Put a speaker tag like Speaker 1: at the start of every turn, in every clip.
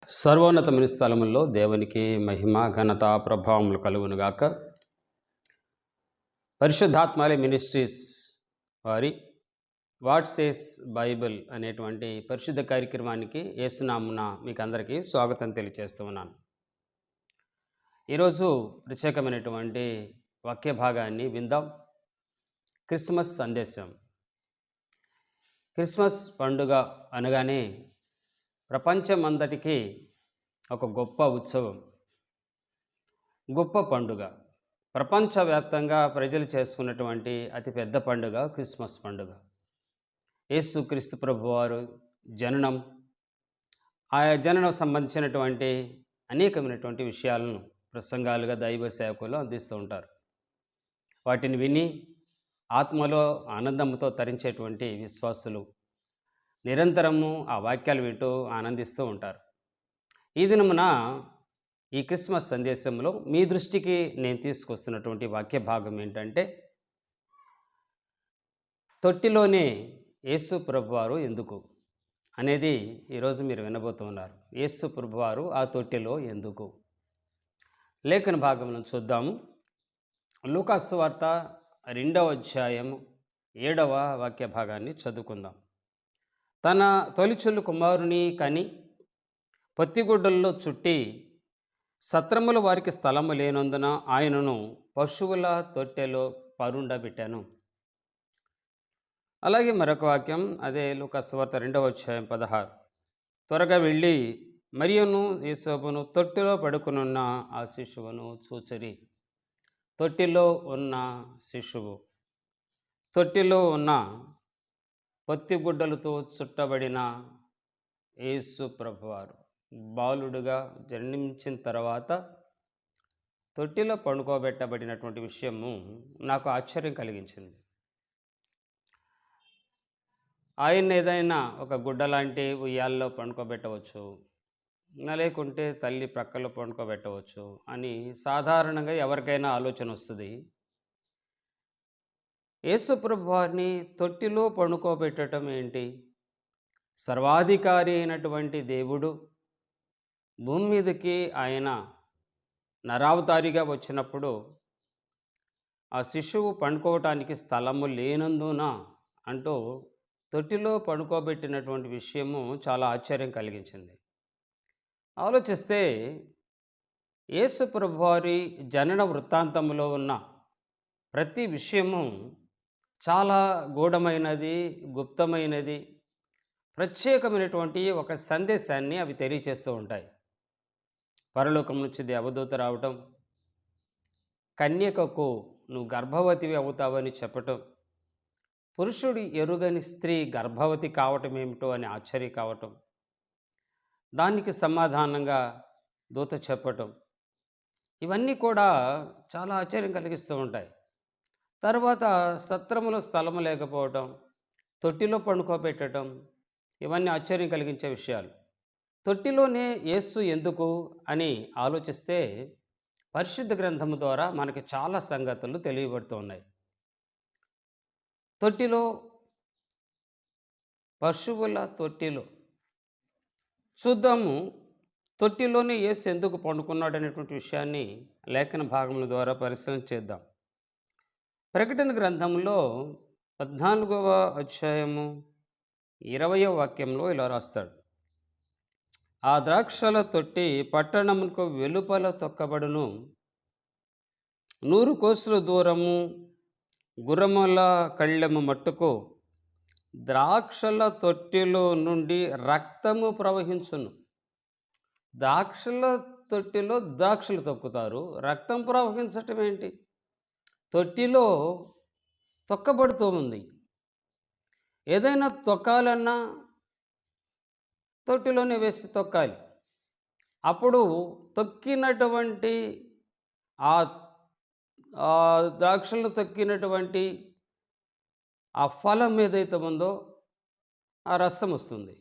Speaker 1: సర్వోన్నతమైన స్థలముల్లో దేవునికి మహిమ ఘనత ప్రభావములు కలుగునుగాక. పరిశుద్ధాత్మలే మినిస్ట్రీస్ వారి వాట్ సేస్ బైబిల్ అనేటువంటి పరిశుద్ధ కార్యక్రమానికి యేసునామున మీకు అందరికీ స్వాగతం తెలియజేస్తూ ఉన్నాను. ఈరోజు ప్రత్యేకమైనటువంటి వాక్య భాగాన్ని విందాం. క్రిస్మస్ సందేశం. క్రిస్మస్ పండుగ అనగానే ప్రపంచమంతటికీ ఒక గొప్ప ఉత్సవం, గొప్ప పండుగ. ప్రపంచవ్యాప్తంగా ప్రజలు చేసుకున్నటువంటి అతిపెద్ద పండుగ క్రిస్మస్ పండుగ. యేసుక్రీస్తు ప్రభువారు జననం, ఆయా జననం సంబంధించినటువంటి అనేకమైనటువంటి విషయాలను ప్రసంగాలుగా దైవ సేవకులు అందిస్తూ ఉంటారు. వాటిని విని ఆత్మలో ఆనందంతో తరించేటువంటి విశ్వాసులు నిరంతరము ఆ వాక్యాలు వింటూ ఆనందిస్తూ ఉంటారు. ఈ దినమున ఈ క్రిస్మస్ సందేశంలో మీ దృష్టికి నేను తీసుకొస్తున్నటువంటి వాక్య భాగం ఏంటంటే, తొట్టిలోనే యేసు ప్రభువారు ఎందుకు అనేది ఈరోజు మీరు వినబోతున్నారు. యేసు ప్రభువారు ఆ తొట్టిలో ఎందుకు? లేఖన భాగంలో చూద్దాము. లూకాసు వార్త 2వ అధ్యాయము 7వ వాక్య భాగాన్ని చదువుకుందాం. తన తొలిచూలు కుమారుని కని పొత్తిగుడ్డల్లో చుట్టి సత్రముల వారికి స్థలము లేనందున ఆయనను పశువుల తొట్టెలో పరుండబెట్టాను. అలాగే మరొక వాక్యం, అదే లూకాసు వార్త 2వ అధ్యాయం 16. త్వరగా వెళ్ళి మరియును యేసోబును తొట్టిలో పడుకునున్న ఆ శిశువును చూచిరి. తొట్టిలో ఉన్న శిశువు, తొట్టిలో ఉన్న పొత్తిగుడ్డలతో చుట్టబడిన యేసు ప్రభువారు బాలుడుగా జన్మించిన తర్వాత తొట్టిలో పండుకోబెట్టబడినటువంటి విషయము నాకు ఆశ్చర్యం కలిగించింది. ఆయన ఏదైనా ఒక గుడ్డ లాంటి ఉయ్యాల్లో పండుకోబెట్టవచ్చు, లేకుంటే తల్లి ప్రక్కలో పండుకోబెట్టవచ్చు అని సాధారణంగా ఎవరికైనా ఆలోచన వస్తుంది. యేసు ప్రభువారిని తొట్టిలో పండుకోబెట్టడం ఏంటి? సర్వాధికారి అయినటువంటి దేవుడు భూమి మీదకి ఆయన నరావతారిగా వచ్చినప్పుడు ఆ శిశువు పండుకోవటానికి స్థలము లేనందున అంటూ తొట్టిలో పండుకోబెట్టినటువంటి విషయము చాలా ఆశ్చర్యం కలిగించింది. ఆలోచిస్తే యేసు ప్రభువారి జనన వృత్తాంతంలో ఉన్న ప్రతి విషయము చాలా గూఢమైనది, గుప్తమైనది, ప్రత్యేకమైనటువంటి ఒక సందేశాన్ని అవి తెలియచేస్తూ ఉంటాయి. పరలోకం నుంచి దేవదూత రావటం, కన్యకకు నువ్వు గర్భవతివి అవుతావని చెప్పటం, పురుషుడు ఎరుగని స్త్రీ గర్భవతి కావటం ఏమిటో అని ఆశ్చర్య కావటం, దానికి సమాధానంగా దూత చెప్పటం, ఇవన్నీ కూడా చాలా ఆశ్చర్యం కలిగిస్తూ ఉంటాయి. తర్వాత సత్రములో స్థలము లేకపోవటం, తొట్టిలో పండుకోబెట్టడం, ఇవన్నీ ఆశ్చర్యం కలిగించే విషయాలు. తొట్టిలోనే యేసు ఎందుకు అని ఆలోచిస్తే పరిశుద్ధ గ్రంథము ద్వారా మనకి చాలా సంగతులు తెలియబడుతూ ఉన్నాయి. తొట్టిలో, పశువుల తొట్టిలో చూద్దాము. తొట్టిలోనే యేసు ఎందుకు పండుకున్నాడు అనేటువంటి విషయాన్ని లేఖన భాగముల ద్వారా పరిశీలన చేద్దాం. ప్రకటన గ్రంథంలో 14వ అధ్యాయము 20వ వాక్యంలో ఇలా రాస్తాడు. ఆ ద్రాక్షల తొట్టి పట్టణమునకు వెలుపల తొక్కబడును, 100 కోసుల దూరము గుర్రముల కళ్ళెము మట్టుకు ద్రాక్షల తొట్టిలో నుండి రక్తము ప్రవహించును. ద్రాక్షల తొట్టిలో ద్రాక్షలు తొక్కుతారు, రక్తం ప్రవహించటం ఏంటి? తొట్టిలో తొక్కబడుతూ ఉంది. ఏదైనా తొక్కాలన్నా తొట్టిలోనే వేసి తొక్కాలి. అప్పుడు తొక్కినటువంటి ఆ ద్రాక్షలను తొక్కినటువంటి ఆ ఫలం ఏదైతే ఉందో ఆ రసం వస్తుంది.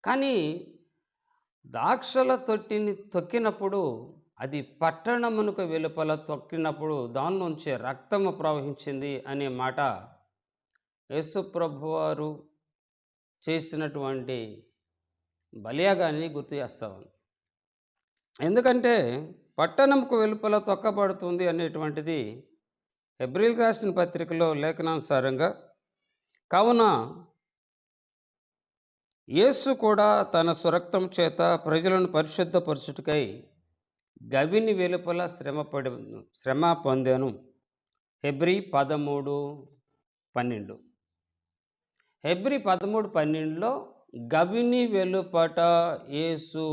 Speaker 1: కానీ ద్రాక్షల తొట్టిని తొక్కినప్పుడు, అది పట్టణమునకు వెలుపల తొక్కినప్పుడు దానిలోంచి రక్తము ప్రవహించింది అనే మాట యేసు ప్రభువారు చేసినటువంటి బలియాగాన్ని గుర్తు చేస్తాను. ఎందుకంటే పట్టణంకు వెలుపల తొక్కబడుతుంది అనేటువంటిది హెబ్రీయులకు రాసిన పత్రికలో లేఖనానుసారంగా. కావున యేసు కూడా తన స్వరక్తం చేత ప్రజలను పరిశుద్ధపరచుటకై గవిని వెలుపల శ్రమ పొందాను. హెబ్రీ 13:12. హెబ్రీ 13:12లో గవిని వెలుపట యేసు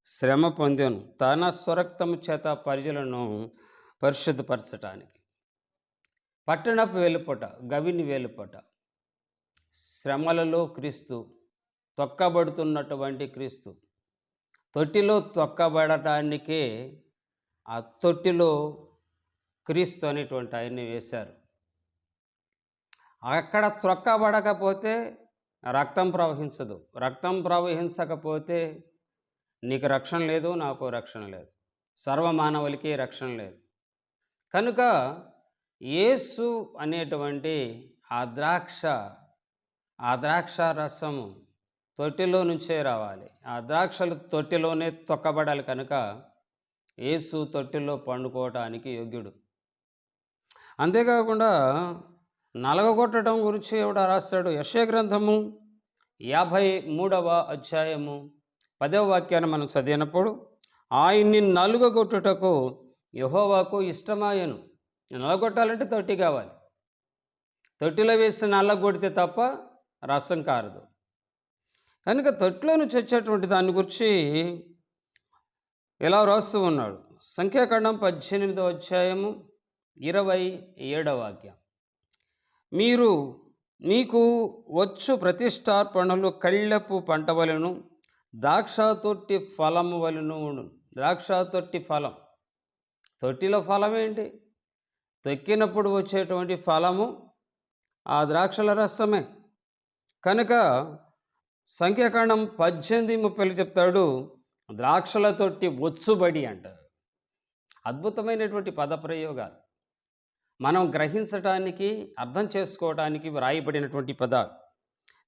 Speaker 1: శ్రమ పొందాను తన స్వరక్తము చేత ప్రజలను పరిశుద్ధపరచటానికి. పట్టణపు వెలుపట, గవిని వెలుపట శ్రమలలో క్రీస్తు, తొక్కబడుతున్నటువంటి క్రీస్తు, తొట్టిలో తొక్కబడటానికే ఆ తొట్టిలో క్రీస్తు అనేటువంటి ఆయన్ని వేశారు. అక్కడ త్రొక్కబడకపోతే రక్తం ప్రవహించదు. రక్తం ప్రవహించకపోతే నీకు రక్షణ లేదు, నాకు రక్షణ లేదు, సర్వమానవులకి రక్షణ లేదు. కనుక యేసు అనేటువంటి ఆ ద్రాక్ష రసము తొట్టిలో నుంచే రావాలి. ఆ ద్రాక్షలు తొట్టిలోనే తొక్కబడాలి. కనుక యేసు తొట్టిలో పండుకోవటానికి యోగ్యుడు. అంతేకాకుండా నలగగొట్టడం గురించి ఎవడ రాస్తాడు? యెషయా గ్రంథము 53వ అధ్యాయము 10వ వాక్యాన్ని మనం చదివినప్పుడు, ఆయన్ని నలుగగొట్టుటకు యెహోవాకు ఇష్టమాయెను. నలగొట్టాలంటే తొట్టి కావాలి. తొట్టిలో వేసి నల్లగొడితే తప్ప రసం కారదు. కనుక తొట్టిలో నుంచి వచ్చేటువంటి దాని గురించి ఇలా రాస్తూ ఉన్నాడు. సంఖ్యాకాండం 18వ అధ్యాయము 27వ వాక్యం, మీకు వచ్చు ప్రతిష్టార్పణలు కళ్ళెపు పంట వలెను ద్రాక్ష తొట్టి ఫలము వలెను ఉండు. ద్రాక్ష తొట్టి ఫలం, తొట్టిలో ఫలం ఏంటి? తొక్కినప్పుడు వచ్చేటువంటి ఫలము ఆ ద్రాక్షల రసమే. కనుక సంఖ్యాకాండం 18:30 చెప్తాడు, ద్రాక్షల తొట్టి ఒచ్చుబడి అంటారు. అద్భుతమైనటువంటి పదప్రయోగాలు మనం గ్రహించటానికి, అర్థం చేసుకోవటానికి వ్రాయబడినటువంటి పదాలు.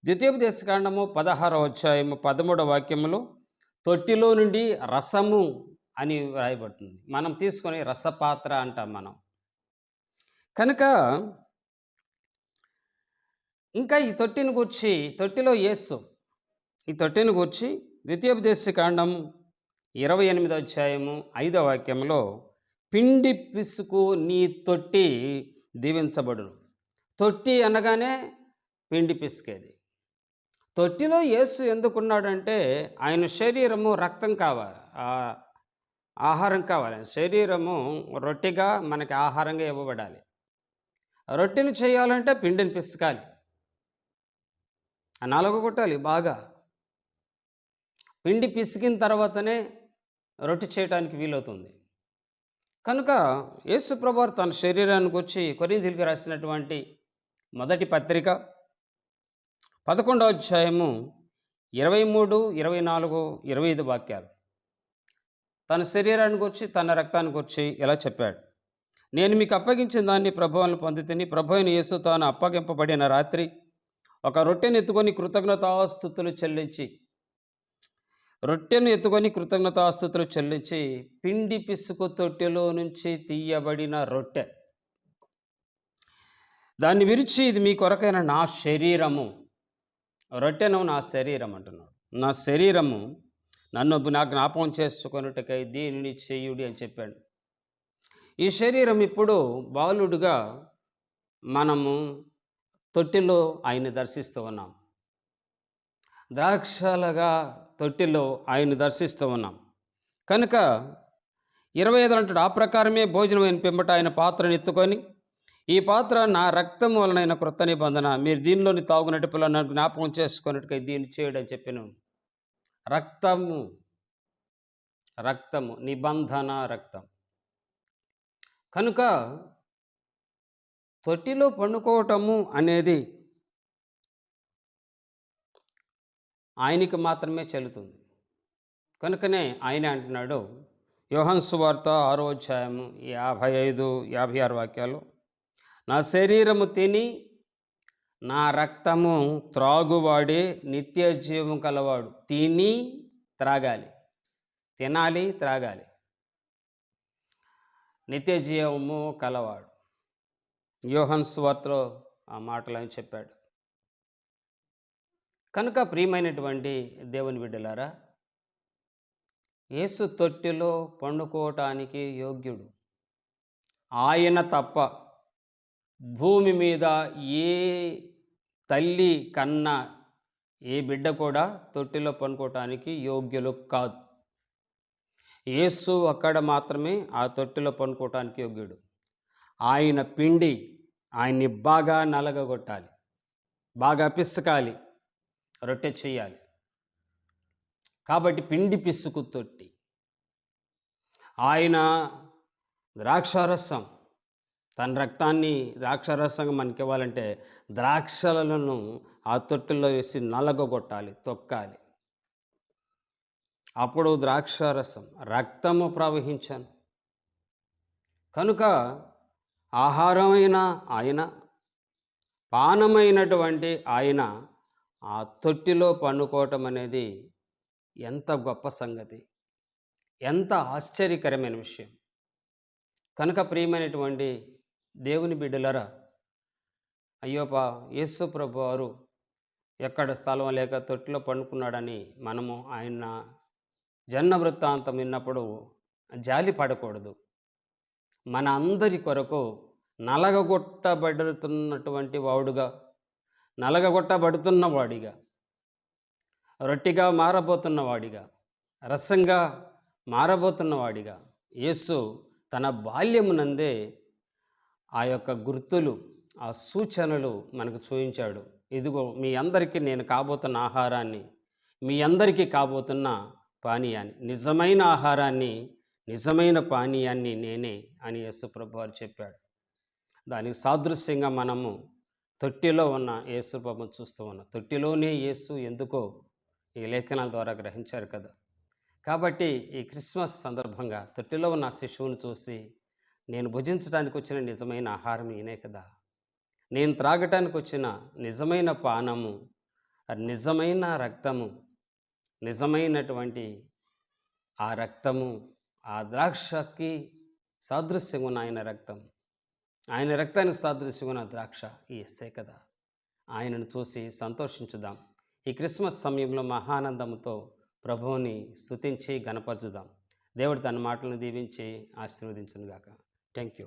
Speaker 1: ద్వితీయోపదేశకాండము 16వ అధ్యాయము 13వ వాక్యములో తొట్టిలో నుండి రసము అని వ్రాయబడుతుంది. మనం తీసుకొని రసపాత్ర అంటాం మనం. కనుక ఇంకా ఈ తొట్టిని గూర్చి, తొట్టిలో యేసు, ఈ తొట్టిని గూర్చి ద్వితీయోపదేశకాండం 28వ అధ్యాయము 5వ వాక్యంలో, పిండి పిసుకు నీ తొట్టి దీవించబడును. తొట్టి అనగానే పిండి పిసికేది. తొట్టిలో యేసు ఎందుకున్నాడంటే ఆయన శరీరము రక్తం కావాలి, ఆహారం కావాలి. శరీరము రొట్టెగా మనకి ఆహారంగా ఇవ్వబడాలి. రొట్టెని చేయాలంటే పిండిని పిసకాలి, నలగొట్టాలి బాగా. పిండి పిసికిన తర్వాతనే రొట్టె చేయడానికి వీలవుతుంది. కనుక యేసు ప్రభువు తన శరీరాన్ని గురించి కొరింథీయులకు రాసినటువంటి మొదటి పత్రిక 11వ అధ్యాయము 23, 24, 25 వాక్యాలు తన శరీరాన్ని గురించి, తన రక్తాన్ని గురించి ఇలా చెప్పాడు. నేను మీకు అప్పగించిన దాన్ని ప్రభువులను పొందితిని. ప్రభు అయిన యేసు తాను అప్పగింపబడిన రాత్రి ఒక రొట్టెను ఎత్తుకొని కృతజ్ఞతాస్తుతులు చెల్లించి పిండి పిసుకు తొట్టెలో నుంచి తీయబడిన రొట్టె దాన్ని విరిచి, ఇది మీ కొరకైన నా శరీరము. రొట్టెను నా శరీరం అంటున్నాడు. నా శరీరము నా జ్ఞాపకం చేసుకొనుటకై దీనిని చేయుడి అని చెప్పాడు. ఈ శరీరం ఇప్పుడు బాలుడుగా మనము తొట్టిలో ఆయన్ని దర్శిస్తూ ఉన్నాం. ద్రాక్షలుగా తొట్టిలో ఆయన్ని దర్శిస్తూ ఉన్నాం. కనుక 25 అంటాడు, ఆ ప్రకారమే భోజనమైన పిమ్మట ఆయన పాత్రను ఎత్తుకొని, ఈ పాత్ర నా రక్తం వలనైన క్రొత్త నిబంధన, మీరు దీనిలోని తాగునట్టు పిల్లలను జ్ఞాపకం చేసుకున్నట్టుగా దీన్ని చేయడం చెప్పాను. రక్తము నిబంధన రక్తం. కనుక తొట్టిలో పండుకోవటము అనేది ఆయనకి మాత్రమే చెల్లుతుంది. కనుకనే ఆయన అంటున్నాడు, యోహాను సువార్త 6వ అధ్యాయము 55, 56 వాక్యాలు, నా శరీరము తిని నా రక్తము త్రాగువాడే నిత్య జీవం కలవాడు. తిని త్రాగాలి, తినాలి, త్రాగాలి. నిత్య జీవము కలవాడు. యోహాను సువార్తలో ఆ మాటలని చెప్పాడు. కనుక ప్రియమైనటువంటి దేవుని బిడ్డలారా, యేసు తొట్టిలో పండుకోవటానికి యోగ్యుడు. ఆయన తప్ప భూమి మీద ఏ తల్లి కన్న ఏ బిడ్డ కూడా తొట్టిలో పండుకోవటానికి యోగ్యులు కాదు. యేసు అక్కడ మాత్రమే ఆ తొట్టిలో పండుకోవటానికి యోగ్యుడు. ఆయన పిండి ఆయన్ని బాగా నలగగొట్టాలి, బాగా పిసకాలి, రొట్టె చేయాలి. కాబట్టి పిండి పిసుకు తొట్టి. ఆయన ద్రాక్షారసం, తన రక్తాన్ని ద్రాక్షారసంగా మనకి ఇవ్వాలంటే ద్రాక్షలను ఆ తొట్టిలో వేసి నలగొట్టాలి, తొక్కాలి. అప్పుడు ద్రాక్షారసం, రక్తము ప్రవహించాను. కనుక ఆహారమైన ఆయన, పానమైనటువంటి ఆయన ఆ తొట్టిలో పండుకోవటం అనేది ఎంత గొప్ప సంగతి, ఎంత ఆశ్చర్యకరమైన విషయం. కనుక ప్రియమైనటువంటి దేవుని బిడ్డలరా, అయ్యోపా యేసు ప్రభు వారు ఎక్కడ స్థలం లేక తొట్టిలో పండుకున్నాడని మనము ఆయన జన్మ వృత్తాంతం విన్నప్పుడు జాలి పడకూడదు. మన అందరి కొరకు నలగగొట్టబడుతున్నటువంటి వాడుగా, నలగగొట్టబడుతున్న వాడిగా, రొట్టిగా మారబోతున్నవాడిగా, రసంగా మారబోతున్నవాడిగా యేసు తన బాల్యమునందే ఆ యొక్క గుర్తులు, ఆ సూచనలు మనకు చూపించాడు. ఇదిగో మీ అందరికీ నేను కాబోతున్న ఆహారాన్ని, మీ అందరికీ కాబోతున్న పానీయాన్ని, నిజమైన ఆహారాన్ని, నిజమైన పానీయాన్ని నేనే అని యేసు ప్రభు వారు చెప్పాడు. దానికి సాదృశ్యంగా మనము తొట్టిలో ఉన్న యేసు ప్రభుని చూస్తూ ఉన్నాం. తొట్టిలోనే యేసు ఎందుకో ఈ లేఖనాల ద్వారా గ్రహించారు కదా. కాబట్టి ఈ క్రిస్మస్ సందర్భంగా తొట్టిలో ఉన్న శిశువుని చూసి, నేను భుజించడానికి వచ్చిన నిజమైన ఆహారం ఈయనే కదా, నేను త్రాగటానికి వచ్చిన నిజమైన పానము, నిజమైన రక్తము, నిజమైనటువంటి ఆ రక్తము, ఆ ద్రాక్షకి సాదృశ్యంగా ఉన్న ఆయన రక్తం, ఆయన రక్తానికి సాదృశ్యంగా ఉన్న ద్రాక్ష ఈ యేసే కదా. ఆయనను చూసి సంతోషించుదాం. ఈ క్రిస్మస్ సమయంలో మహానందంతో ప్రభువుని స్తుతించి గణపరచుదాం. దేవుడు తన మాటలను దీవించి ఆశీర్వదించునుగాక. Thank you.